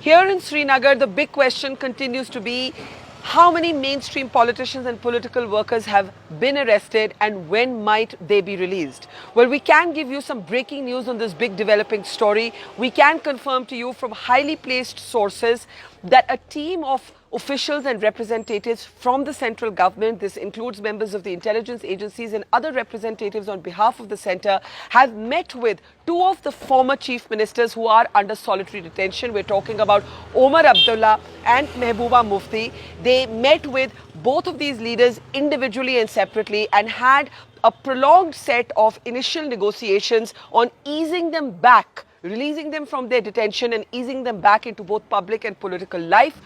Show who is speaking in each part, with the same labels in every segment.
Speaker 1: Here in Srinagar, the big question continues to be how many mainstream politicians and political workers have been arrested and when might they be released? Well, we can give you some breaking news on this big developing story. We can confirm to you from highly placed sources that a team of officials and representatives from the central government, this includes members of the intelligence agencies and other representatives on behalf of the centre, have met with two of the former chief ministers who are under solitary detention. We're talking about Omar Abdullah and Mehbooba Mufti. They met with both of these leaders individually and separately and had a prolonged set of initial negotiations on easing them back, releasing them from their detention and easing them back into both public and political life.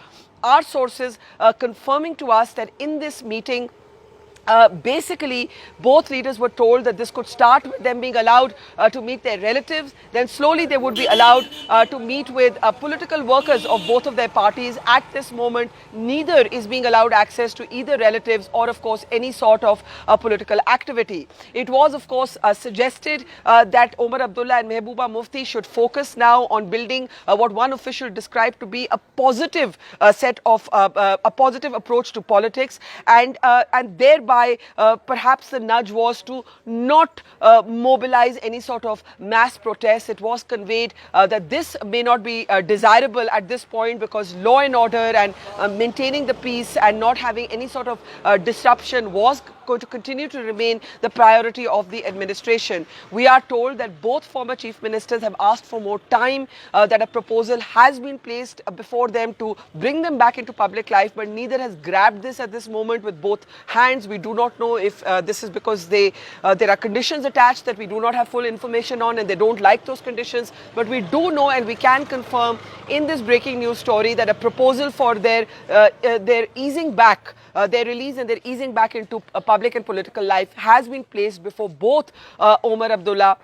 Speaker 1: Our sources confirming to us that in this meeting, basically, both leaders were told that this could start with them being allowed to meet their relatives. Then slowly they would be allowed to meet with political workers of both of their parties. At this moment, neither is being allowed access to either relatives or, of course, any sort of political activity. It was, of course, suggested that Omar Abdullah and Mehbooba Mufti should focus now on building what one official described to be a positive set of a positive approach to politics, and thereby perhaps the nudge was to not mobilize any sort of mass protest. It was conveyed that this may not be desirable at this point because law and order and maintaining the peace and not having any sort of disruption was going to continue to remain the priority of the administration. We are told that both former chief ministers have asked for more time, that a proposal has been placed before them to bring them back into public life, but neither has grabbed this at this moment with both hands. We do not know if this is because there are conditions attached that we do not have full information on and they don't like those conditions, but we do know and we can confirm in this breaking news story that a proposal for their easing back, their release and their easing back into public and political life has been placed before both Omar Abdullah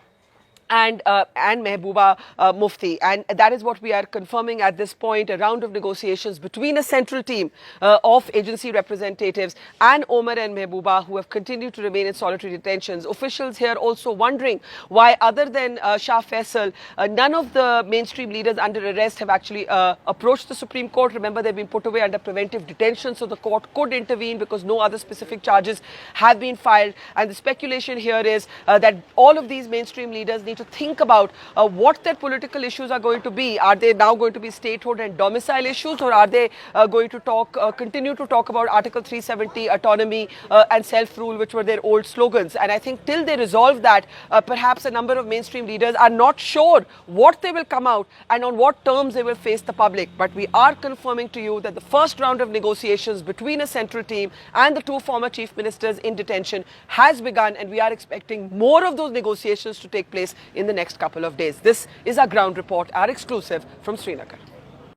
Speaker 1: and Mehbooba Mufti. And that is what we are confirming at this point, a round of negotiations between a central team of agency representatives and Omar and Mehbooba, who have continued to remain in solitary detentions. Officials here also wondering why, other than Shah Faisal, none of the mainstream leaders under arrest have actually approached the Supreme Court. Remember, they've been put away under preventive detention, so the court could intervene because no other specific charges have been filed. And the speculation here is that all of these mainstream leaders need to think about what their political issues are going to be. Are they now going to be statehood and domicile issues, or are they going to continue to talk about Article 370, autonomy and self-rule, which were their old slogans? And I think till they resolve that, perhaps a number of mainstream leaders are not sure what they will come out and on what terms they will face the public. But we are confirming to you that the first round of negotiations between a central team and the two former chief ministers in detention has begun, and we are expecting more of those negotiations to take place in the next couple of days. This is our ground report, our exclusive from Srinagar.